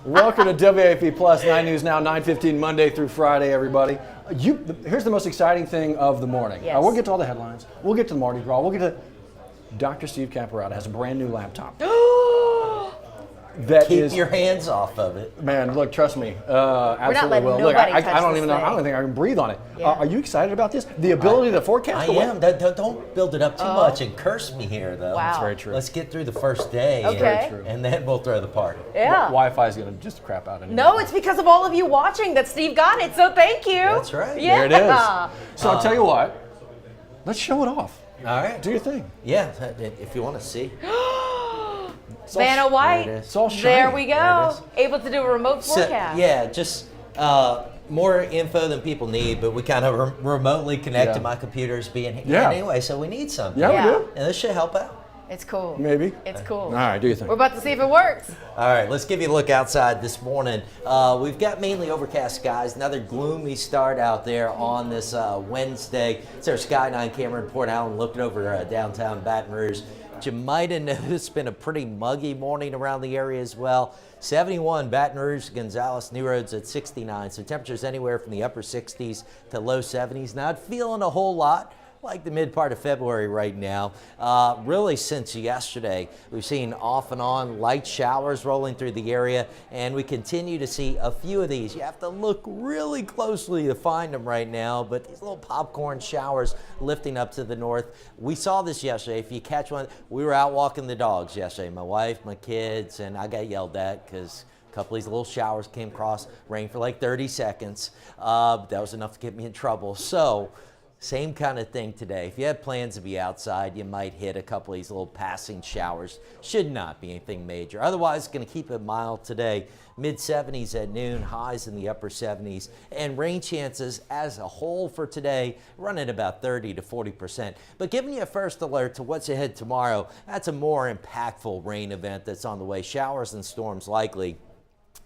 Welcome to WAFB Plus 9 News Now, 9:15 Monday through Friday, everybody. Here's the most exciting thing of the morning. Yes. We'll get to all the headlines. We'll get to the Mardi Gras. We'll get to Dr. Steve Caparata has a brand new laptop. Keep your hands off of it. Man, look, trust me, absolutely letting will. Look, nobody I touch don't this even know. I thing. don't think I can breathe on it. Yeah. Are you excited about this? The ability to forecast I the am. Don't build it up too much and curse me here, though. Wow. That's very true. Let's get through the first day, Okay. Very true. and then we'll throw the party. Yeah. Wi-Fi is going to just crap out anyway. No, it's because of all of you watching that Steve got it, so thank you. That's right. Yeah. There it is. So I'll tell you what, let's show it off. All right. Do your thing. Yeah, if you want to see. Vanna White. There it is. It's all shiny. There we There go. it Able to do a remote So, forecast. yeah, just more info than people need, but we kind of remotely connect to my computers being here Yeah. anyway, so we need some. Yeah, Yeah. we do. And this should help out. It's cool. Maybe. It's cool. All right, do your thing. We're about to see if it works. All right, let's give you a look outside this morning. We've got mainly overcast skies. Another gloomy start out there on this Wednesday. It's our Sky9 camera in Port Allen looking over downtown Baton Rouge. But you might have noticed it's been a pretty muggy morning around the area as well. 71 Baton Rouge, Gonzales, New Roads at 69. So temperatures anywhere from the upper 60s to low 70s. Not feeling a whole lot like the mid part of February right now. Really since yesterday, we've seen off and on light showers rolling through the area, and we continue to see a few of these. You have to look really closely to find them right now, but these little popcorn showers lifting up to the north. We saw this yesterday. If you catch one, we were out walking the dogs yesterday, my wife, my kids, and I got yelled at because a couple of these little showers came across, rained for like 30 seconds. That was enough to get me in trouble. So, same kind of thing today. If you have plans to be outside, you might hit a couple of these little passing showers. Should not be anything major. Otherwise, going to keep it mild today. Mid-70s at noon, highs in the upper 70s. And rain chances as a whole for today run at about 30 to 40%. But giving you a first alert to what's ahead tomorrow, that's a more impactful rain event that's on the way. Showers and storms likely.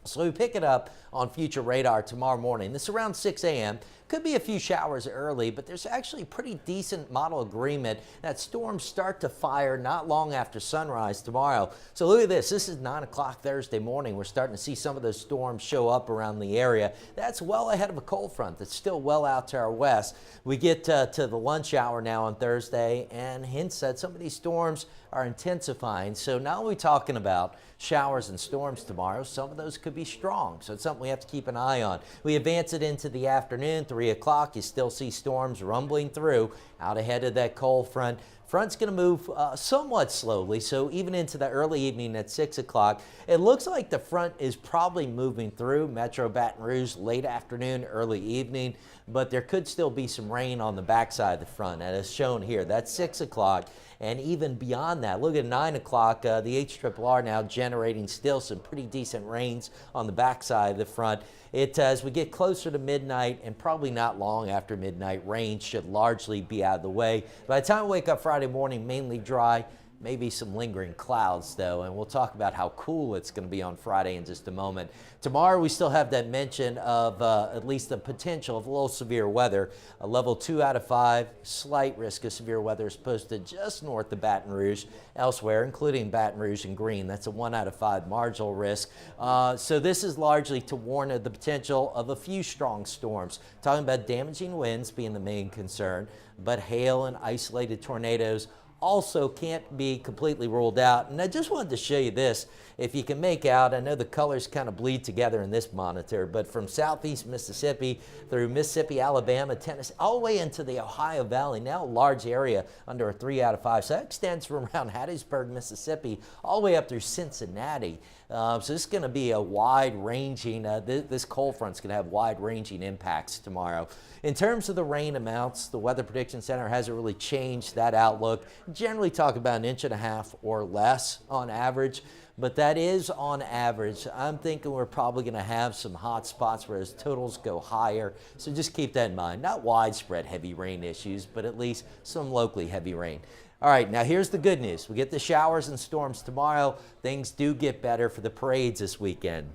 So we pick it up on future radar tomorrow morning. This is around 6 a.m. Could be a few showers early, but there's actually pretty decent model agreement that storms start to fire not long after sunrise tomorrow. So look at this. This is 9 o'clock Thursday morning. We're starting to see some of those storms show up around the area. That's well ahead of a cold front that's still well out to our west. We get to the lunch hour now on Thursday, and hints that some of these storms are intensifying. So now we're talking about showers and storms tomorrow. Some of those could be strong, so it's something we have to keep an eye on. We advance it into the afternoon, 3 o'clock. You still see storms rumbling through out ahead of that cold front. Front's going to move somewhat slowly, so even into the early evening at 6 o'clock, it looks like the front is probably moving through Metro Baton Rouge late afternoon, early evening, but there could still be some rain on the backside of the front, as shown here. That's 6 o'clock. And even beyond that, look at 9 o'clock, the HRRR now generating still some pretty decent rains on the backside of the front. As we get closer to midnight, and probably not long after midnight, rain should largely be out of the way. By the time we wake up Friday morning, mainly dry. Maybe some lingering clouds, though, and we'll talk about how cool it's going to be on Friday in just a moment. Tomorrow, we still have that mention of at least the potential of a little severe weather. A level 2 out of 5, slight risk of severe weather is posted just north of Baton Rouge. Elsewhere, including Baton Rouge and Green, that's a 1 out of 5 marginal risk. So this is largely to warn of the potential of a few strong storms. Talking about damaging winds being the main concern, but hail and isolated tornadoes also can't be completely ruled out. And I just wanted to show you this. If you can make out, I know the colors kind of bleed together in this monitor, but from southeast Mississippi through Mississippi, Alabama, Tennessee, all the way into the Ohio Valley, now a large area under a 3 out of 5. So that extends from around Hattiesburg, Mississippi, all the way up through Cincinnati. So this is going to be a wide-ranging, this cold front's going to have wide-ranging impacts tomorrow. In terms of the rain amounts, the Weather Prediction Center hasn't really changed that outlook. Generally talk about 1.5 inches or less on average, but that is on average. I'm thinking we're probably going to have some hot spots where those totals go higher, so just keep that in mind. Not widespread heavy rain issues, but at least some locally heavy rain. All right, now here's the good news. We get the showers and storms tomorrow. Things do get better for the parades this weekend.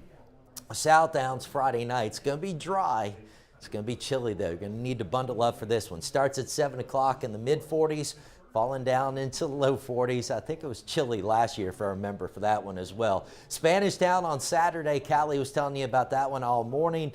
South Downs Friday night. It's going to be dry. It's going to be chilly, though. You're going to need to bundle up for this one. Starts at 7 o'clock in the mid-40s. falling down into the low 40s. I think it was chilly last year, if I remember, for that one as well. Spanish Town on Saturday. Callie was telling you about that one all morning.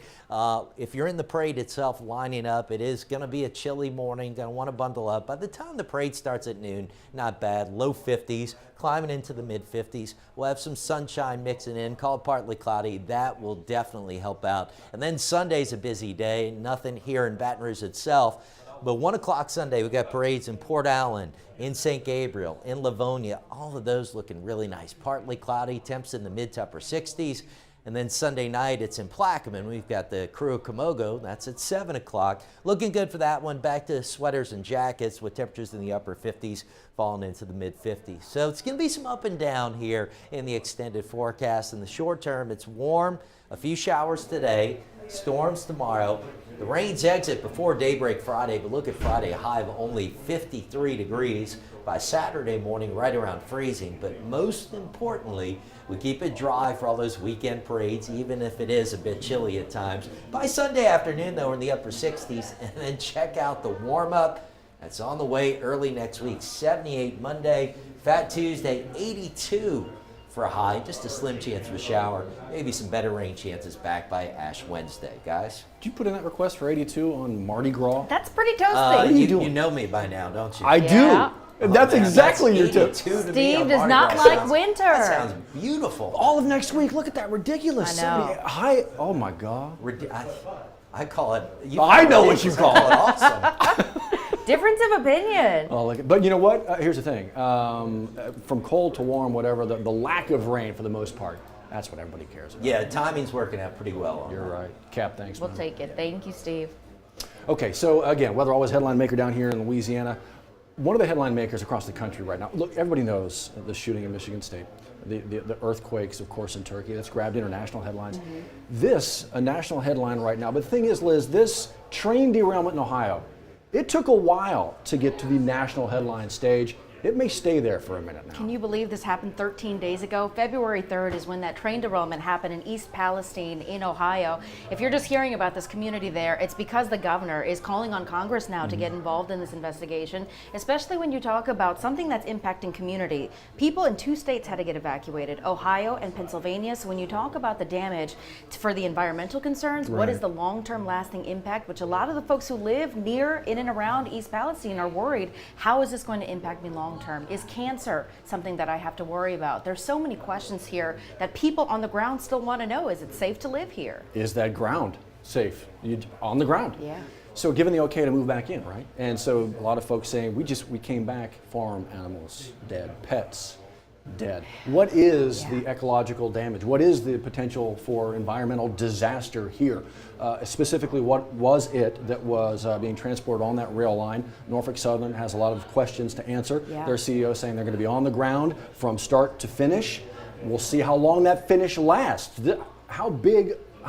If you're in the parade itself lining up, it is going to be a chilly morning. Going to want to bundle up. By the time the parade starts at noon, not bad. Low 50s, climbing into the mid 50s. We'll have some sunshine mixing in, called partly cloudy. That will definitely help out. And then Sunday's a busy day. Nothing here in Baton Rouge itself. But 1 o'clock Sunday, we got parades in Port Allen, in St. Gabriel, in Livonia. All of those looking really nice. Partly cloudy, temps in the mid to upper 60s. And then Sunday night, it's in Plaquemine. We've got the Crew of Camogo. That's at 7 o'clock. Looking good for that one. Back to sweaters and jackets with temperatures in the upper 50s, falling into the mid 50s. So it's going to be some up and down here in the extended forecast. In the short term, it's warm. A few showers today. Storms tomorrow. The rains exit before daybreak Friday, but look at Friday, a high of only 53 degrees. By Saturday morning, right around freezing. But most importantly, we keep it dry for all those weekend parades, even if it is a bit chilly at times. By Sunday afternoon, though, we're in the upper 60s. And then check out the warm-up. That's on the way early next week. 78 Monday, Fat Tuesday, 82 for a high. Just a slim chance of a shower. Maybe some better rain chances back by Ash Wednesday, guys. Did you put in that request for 82 on Mardi Gras? That's pretty toasty. You know me by now, don't you? I do. That's exactly your tip. Steve does not like winter. That sounds beautiful. All of next week. Look at that. Ridiculous. I know. 78 high. Oh, my God. I call it. I know what you call it. Awesome. Difference of opinion. Oh, but you know what? Here's the thing. From cold to warm, whatever, the lack of rain for the most part, that's what everybody cares about. Yeah, timing's working out pretty well. You're right. Cap, thanks, We'll man. take it. Thank you, Steve. Okay, so again, weather always headline maker down here in Louisiana. One of the headline makers across the country right now. Look, everybody knows the shooting in Michigan State, the earthquakes, of course, in Turkey. That's grabbed international headlines. Mm-hmm. This, a national headline right now. But the thing is, Liz, this train derailment in Ohio, it took a while to get to the national headline stage. It may stay there for a minute now. Can you believe this happened 13 days ago? February 3rd is when that train derailment happened in East Palestine in Ohio. If you're just hearing about this community there, it's because the governor is calling on Congress now to get involved in this investigation, especially when you talk about something that's impacting community. People in 2 states had to get evacuated, Ohio and Pennsylvania. So when you talk about the damage for the environmental concerns, what is the long-term lasting impact, which a lot of the folks who live near, in and around East Palestine are worried, how is this going to impact me long term? Is cancer something that I have to worry about? There's so many questions here that people on the ground still want to know. Is it safe to live here? Is that ground safe? On the ground? Yeah. So given the okay to move back in, right? And so a lot of folks saying, we came back, farm animals dead, pets dead. What is the ecological damage? What is the potential for environmental disaster here? Specifically, what was it that was being transported on that rail line? Norfolk Southern has a lot of questions to answer. Their CEO saying they're going to be on the ground from start to finish. We'll see how long that finish lasts. How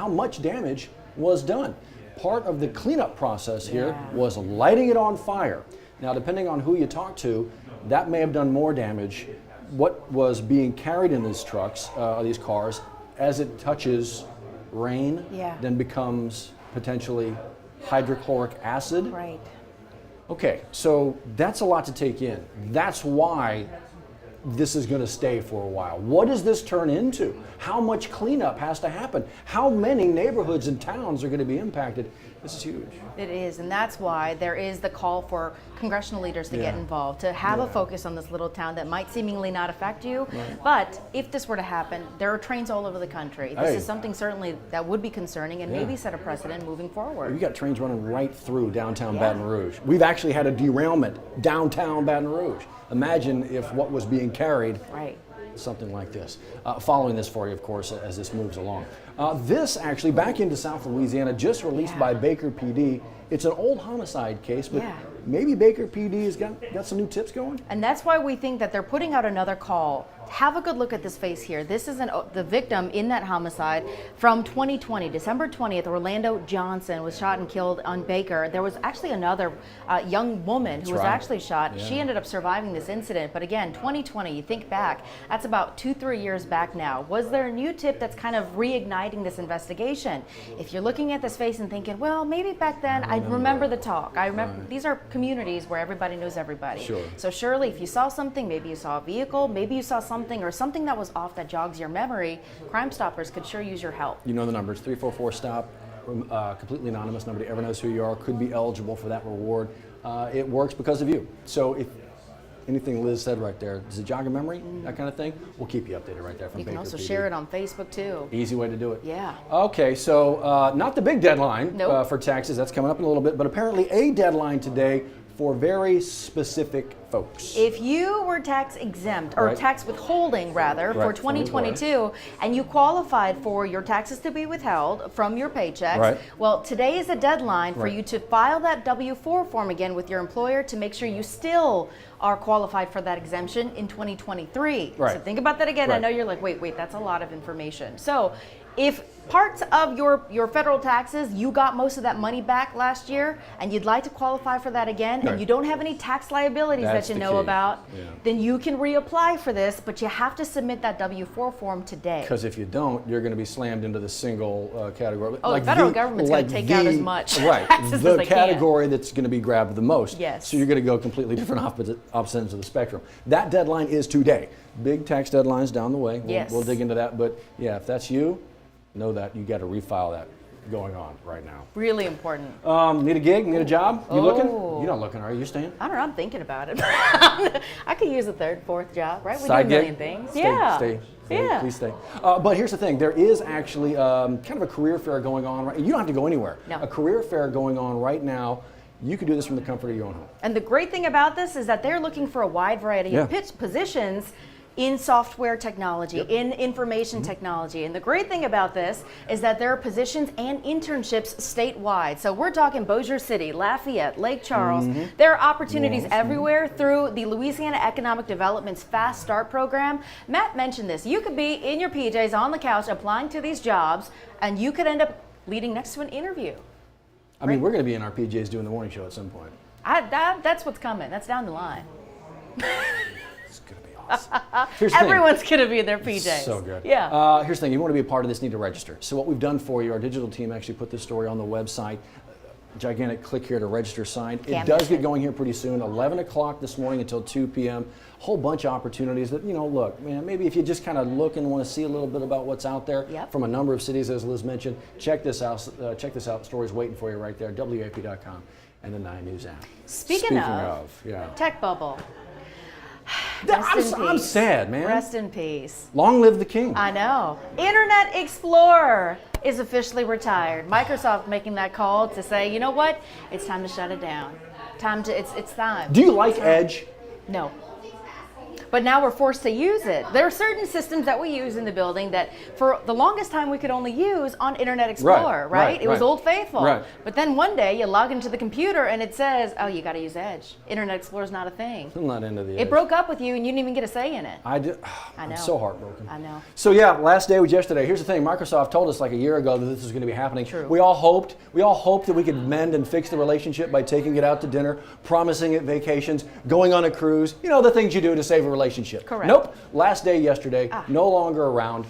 much damage was done. Part of the cleanup process here was lighting it on fire. Now, depending on who you talk to, that may have done more damage. What was being carried in these trucks, these cars, as it touches rain, then becomes potentially hydrochloric acid. Right. Okay, so that's a lot to take in. That's why this is going to stay for a while. What does this turn into? How much cleanup has to happen? How many neighborhoods and towns are going to be impacted? This is huge. It is, and that's why there is the call for congressional leaders to get involved, to have a focus on this little town that might seemingly not affect you. But if this were to happen, there are trains all over the country. This is something certainly that would be concerning and maybe set a precedent moving forward. We got trains running right through downtown Baton Rouge. We've actually had a derailment downtown Baton Rouge. Imagine if what was being carried, something like this. Following this for you, of course, as this moves along. This actually, back into South Louisiana, just released by Baker PD. It's an old homicide case, but maybe Baker PD has got some new tips going? And that's why we think that they're putting out another call have a good look at this face here. This is the victim in that homicide from 2020, December 20th. Orlando Johnson was shot and killed on Baker. There was actually another young woman who was actually shot. Yeah. She ended up surviving this incident. But again, 2020, you think back, that's about 2-3 years back now. Was there a new tip that's kind of reigniting this investigation? If you're looking at this face and thinking, well, maybe back then I remember the talk. I remember these are communities where everybody knows everybody. Sure. So surely if you saw something, maybe you saw a vehicle, maybe you saw something or something that was off that jogs your memory, Crime Stoppers could sure use your help. You know the numbers, 344-STOP, completely anonymous, nobody ever knows who you are, could be eligible for that reward. It works because of you. So if anything Liz said right there, does it jog your memory, that kind of thing? We'll keep you updated right there from You Baker can also PD. share it on Facebook too. Easy way to do it. Yeah. Okay, so not the big deadline Nope. for taxes, that's coming up in a little bit, but apparently a deadline today for very specific folks. If you were tax exempt, or Right. tax withholding rather, for Right, from 2022, and you qualified for your taxes to be withheld from your paychecks, Right. well, today is a deadline for Right. you to file that W-4 form again with your employer to make sure you still are qualified for that exemption in 2023. Right. So think about that again. I Right. know you're like, wait, that's a lot of information. So if parts of your federal taxes, you got most of that money back last year, and you'd like to qualify for that again, Right. and you don't have any tax liabilities That's that you the know key. about, Yeah. then you can reapply for this, but you have to submit that W-4 form today. Because if you don't, you're going to be slammed into the single category. Oh, the federal government's gonna take out as much right, taxes as the they can. category that's going to be grabbed the most. Yes. So you're going to go completely different opposite ends of the spectrum. That deadline is today. Big tax deadlines down the way. Yes. We'll dig into that. But yeah, if that's you, know that you got to refile that going on right now. Really important. Need a gig? Need a job? You looking? Oh. You're not looking, are you? You staying? I don't know, I'm thinking about it. I could use a third, fourth job, right? We do a Side million gig? things. Stay, Yeah. Stay. Yeah. Please stay. But here's the thing. There is actually kind of a career fair going on. Right, you don't have to go anywhere. No. A career fair going on right now. You can do this from the comfort of your own home. And the great thing about this is that they're looking for a wide variety of positions in software technology, in information technology. And the great thing about this is that there are positions and internships statewide. So we're talking Bossier City, Lafayette, Lake Charles. There are opportunities everywhere through the Louisiana Economic Development's Fast Start program. Matt mentioned this. You could be in your PJs on the couch applying to these jobs, and you could end up leading next to an interview. I mean, we're going to be in our PJs doing the morning show at some point. That's what's coming. That's down the line. It's going to be awesome. Here's the thing. Everyone's going to be in their PJs. So good. Yeah. Here's the thing. You want to be a part of this, you need to register. So what we've done for you, our digital team actually put this story on the website. Gigantic click here to register sign. It does get going here pretty soon, 11 o'clock this morning until 2 p.m. Whole bunch of opportunities that, look, man, maybe if you just kind of look and want to see a little bit about what's out there from a number of cities, as Liz mentioned, check this out. Stories waiting for you right there, WAFB.com and the 9 News app. Speaking of tech bubble. I'm sad, man. Rest in peace. Long live the king. I know. Internet Explorer is officially retired. Microsoft making that call to say, you know what? It's time to shut it down. It's time. Do you like Edge? No. But now we're forced to use it. There are certain systems that we use in the building that for the longest time we could only use on Internet Explorer, right? It was Old Faithful. Right. But then one day you log into the computer and it says, oh, you got to use Edge. Internet Explorer's not a thing. I'm not into the Edge. It broke up with you and you didn't even get a say in it. I do. I know. I'm so heartbroken. I know. So yeah, last day was yesterday. Here's the thing. Microsoft told us like a year ago that this was going to be happening. True. We all hoped that we could mend and fix the relationship by taking it out to dinner, promising it vacations, going on a cruise. The things you do to save a relationship. Correct. Nope. Last day yesterday. No longer around.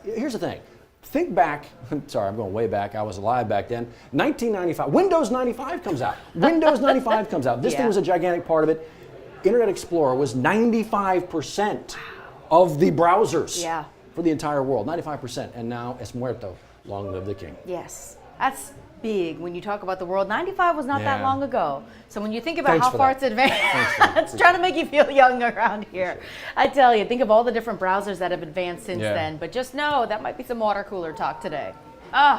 Here's the thing. Think back. Sorry, I'm going way back. I was alive back then. 1995. Windows 95 comes out. Windows 95 comes out. This thing was a gigantic part of it. Internet Explorer was 95% of the browsers for the entire world. 95%. And now es muerto. Long live the king. Yes. That's big when you talk about the world. 95 was not that Yeah. long ago. So when you think about Thanks how for far that. it's advanced, it's trying to make you feel young around here. I tell you, think of all the different browsers that have advanced since then. But just know that might be some water cooler talk today.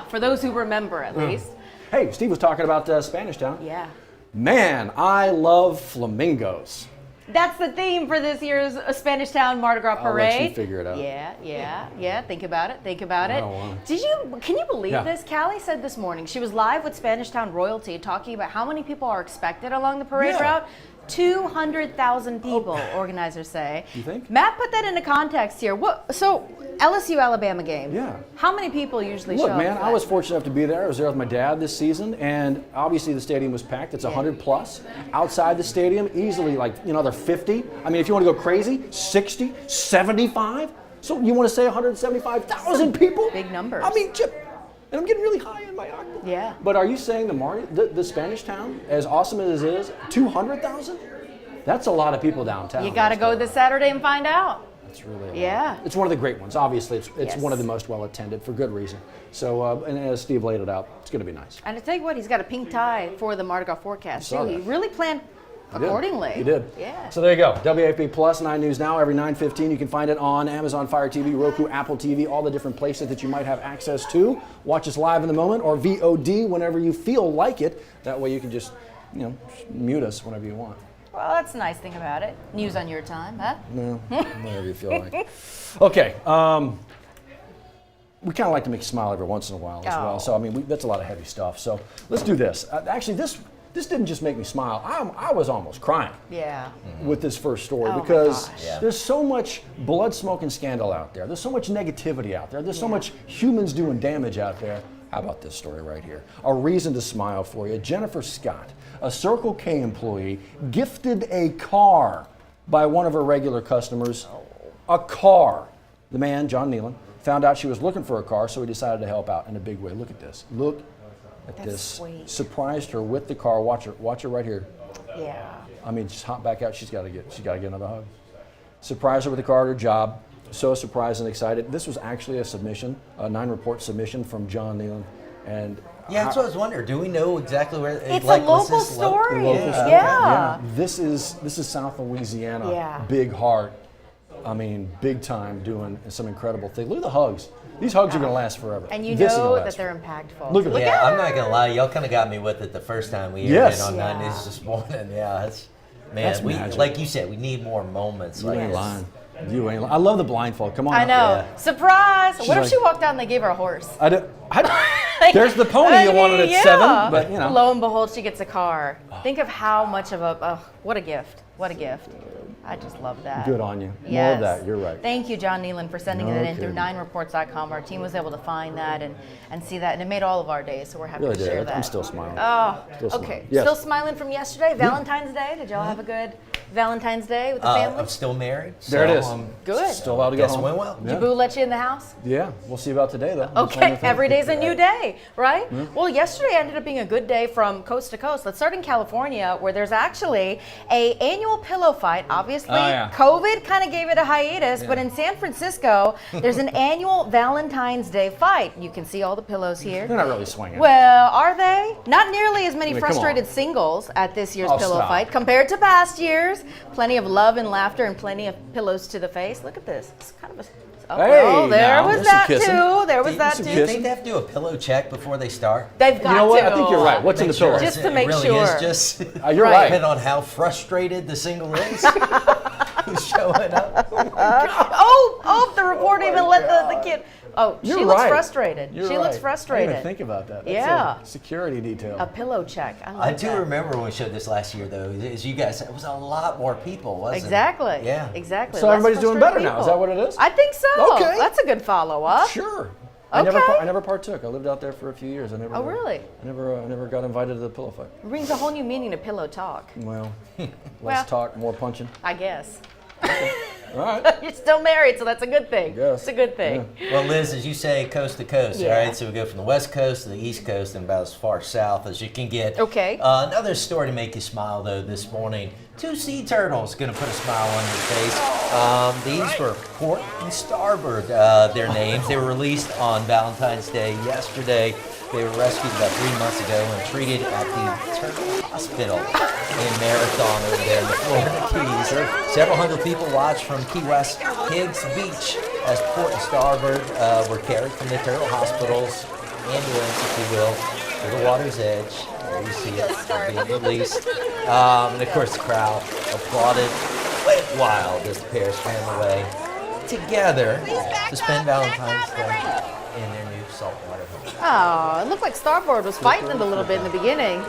For those who remember at least. Hey, Steve was talking about Spanish Town. Yeah. Man, I love flamingos. That's the theme for this year's Spanish Town Mardi Gras I'll Parade. let you figure it out. Yeah. Think about it. I don't wanna. Can you believe this? Callie said this morning, she was live with Spanish Town royalty talking about how many people are expected along the parade route. 200,000 people, organizers say. You think? Matt put that into context here. So LSU Alabama game. Yeah. How many people usually Look, show up? man, for I that? was fortunate enough to be there. I was there with my dad this season, and obviously the stadium was packed. It's 100 plus. Outside the stadium, easily another 50. I mean, if you want to go crazy, 60, 75. So you want to say 175,000 people? Big numbers. I mean, Chip, and I'm getting really high in my octave. Yeah. But are you saying the Spanish town, as awesome as it is, 200,000? That's a lot of people downtown. You got to go this Saturday and find out. It's really a lot. Yeah. It's one of the great ones. Obviously, it's Yes. one of the most well attended for good reason. So, and as Steve laid it out, it's going to be nice. And I tell you what, he's got a pink tie for the Mardi Gras forecast, saw too. He that. really planned accordingly. He did. Yeah. So there you go. WAFB Plus, 9 News Now, every 9:15. You can find it on Amazon Fire TV, Roku, Apple TV, all the different places that you might have access to. Watch us live in the moment or VOD whenever you feel like it. That way you can just, mute us whenever you want. Well, that's the nice thing about it. News on your time, huh? No, whatever you feel like. Okay. We kind of like to make you smile every once in a while as well. So, I mean, that's a lot of heavy stuff. So let's do this. Actually, this didn't just make me smile. I was almost crying Yeah. with this first story Oh my because gosh. Yeah. there's so much blood, smoke, and scandal out there. There's so much negativity out there. There's so much humans doing damage out there. How about this story right here? A reason to smile for you. Jennifer Scott, a Circle K employee, gifted a car by one of her regular customers. A car. The man, John Nealon, found out she was looking for a car, so he decided to help out in a big way. Look at this. Look at That's this. sweet. Surprised her with the car. Watch her right here. Yeah. I mean, just hop back out. She's got to get another hug. Surprised her with the car at her job. So surprised and excited. This was actually a submission, a 9-report submission from John Nealon, and Yeah, that's what I was wondering. Do we know exactly where? It's like, a was local this lo- story. local Yeah. story. Yeah. This is South Louisiana. Yeah. Big heart. I mean, big time doing some incredible things. Look at the hugs. These hugs are going to last forever. And you This is gonna know last that they're impactful. Look at that. Yeah, I'm not gonna lie. Y'all kind of got me with it the first time we aired Yes. it on 9 Yeah. News this morning. Yeah, That's we magic. like you said, we need more moments You like ain't this. lying. You ain't lying. I love the blindfold. Come on. I up. know. Yeah. Surprise! What if like- she walked out and they gave her a horse? There's the pony you wanted at 7, but Lo and behold, she gets a car. Think of how much of what a gift. What a gift. I just love that. Good on you. More Yes. of that. You're right. Thank you, John Nealon, for sending No that in through kidding. 9reports.com. Our team was able to find that and see that, and it made all of our days, so we're happy Really to share did. that. I'm still smiling. Oh, Still okay. smiling. Yes. Still smiling from yesterday, Valentine's Day. Did y'all have a good Valentine's Day with the family? I'm still married. There it so, is. Good. Still allowed to go Guess it home. went well. Yeah. Boo let you in the house? Yeah, we'll see about today though. We'll find Okay, out. every day's a new day, right? Well, yesterday ended up being a good day from coast to coast. Let's start in California, where there's actually a annual pillow fight. Obviously, Oh, yeah. COVID kind of gave it a hiatus, but in San Francisco, there's an annual Valentine's Day fight. You can see all the pillows here. They're not really swinging. Well, are they? Not nearly as many I mean, come frustrated on. singles at this year's Oh, pillow stop. fight compared to past years. Plenty of love and laughter and plenty of pillows to the face. Look at this. It's kind of a. Oh, Hey, well, there now, was there's some that kissing. too. There was that some too. Do you kissing. think they have to do a pillow check before they start? They've got You know what? to. I think you're right. What's in the Make sure pillow? Just to it make really sure. Is just You're Right. right. depending on how frustrated the single is who's showing up. Oh, the reporter even let the kid. Oh, You're she looks right. frustrated. You're She right. looks I didn't frustrated. even think about that. That's Yeah. a security detail. A pillow check. I I like do that. remember when we showed this last year, though. As you guys said, it was a lot more people, wasn't Exactly. it? Yeah. Exactly. So Less everybody's doing frustrated better now. Is people. that what it is? I think so. Okay. That's a good follow up. Sure. Okay. I never partook. I lived out there for a few years. I never. Oh, really? I never got invited to the pillow fight. Brings a whole new meaning to pillow talk. Well, less Well. talk, more punching. I guess. All right. You're still married, so that's a good thing. Guess. It's a good thing. Well, Liz, as you say, coast to coast, Yeah. all right? So we go from the west coast to the east coast and about as far south as you can get. Okay. Another story to make you smile, though, this morning. 2 sea turtles going to put a smile on your face. These were Port and Starboard, their names. They were released on Valentine's Day yesterday. They were rescued about 3 months ago and treated at the Turtle Hospital in Marathon over there in the Florida Keys. Several hundred people watched from Key West Higgs Beach as Port and Starboard were carried from the Turtle Hospital's ambulance, if you will, to the water's edge. There you see it being released. And of course, the crowd applauded, went wild as the pair swam away together to spend Valentine's Day. in their new saltwater home. Oh, it looked like Starboard was fighting it a little bit in the beginning.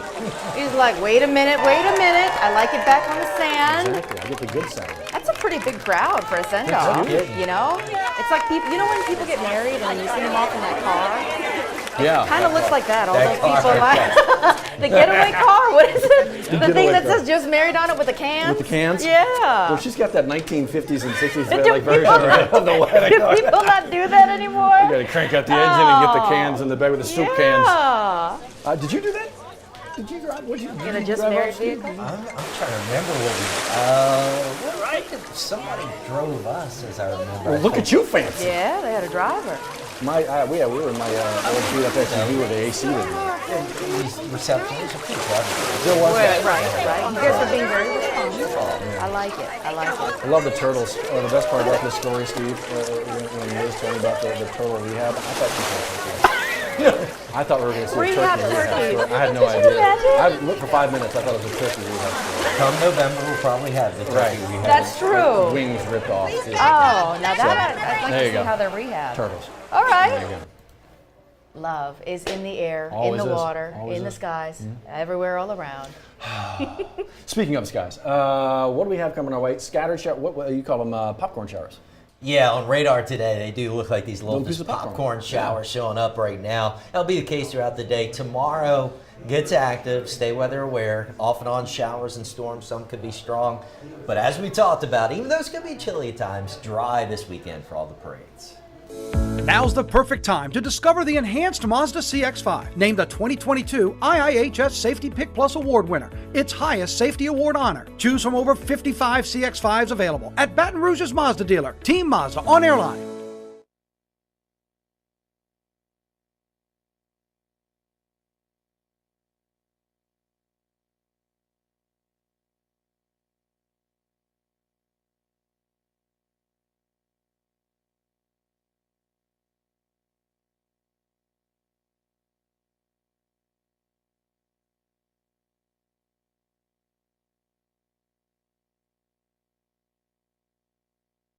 He was like, wait a minute, I like it back on the sand. Exactly. I get the good side. That's a pretty big crowd for a send-off, kidding. you know? It's like people, you know when people get married and you see them off in that car? Yeah. Kind of looks like that. All That those people car, like the getaway car. What is it? The thing getaway that car. says "just married" on it with the cans. With the cans? Yeah. Well, she's got that 1950s and 60s Do like version of the wedding. Do people not do that anymore? You gotta crank out the engine and get the cans in the bag with the soup cans. Yeah. Did you do that? Did you drive? What did you In a did you just drive married off, Steve? vehicle? I'm trying to remember what somebody drove us, as I remember. Well, look at you, fancy. Yeah, they had a driver. We were in my old beat up SUV with the AC in it. These receptionists are pretty clever. There was that. Right. You guys are being very responsible. I like it. I love the turtles. The best part about this story, Steve, when Liz told me about the turtle rehab, I thought we were going to see a Rehab turkey turkey. story. I had no Did you idea. imagine? I looked for 5 minutes. I thought it was a turkey rehab story. Come November, we'll probably have the Right. turkey we have. That's true. Wings ripped off. Oh, now that I'd like There to you see go. how they're rehabbed. Turtles. All There right. you go. Love is in the air, Always in the is. water, Always in the is. skies, everywhere, all around. Speaking of skies, what do we have coming our way? Scattered shower. What you call them? Popcorn showers. Yeah, on radar today, they do look like these little Little piece of popcorn. popcorn showers showing up right now. That'll be the case throughout the day. Tomorrow gets active, stay weather aware. Off and on showers and storms, some could be strong. But as we talked about, even though it's going to be chilly at times, dry this weekend for all the parades. Now's the perfect time to discover the enhanced Mazda CX-5, named the 2022 IIHS Safety Pick Plus Award winner, its highest safety award honor. Choose from over 55 CX-5s available at Baton Rouge's Mazda dealer, Team Mazda on Airline,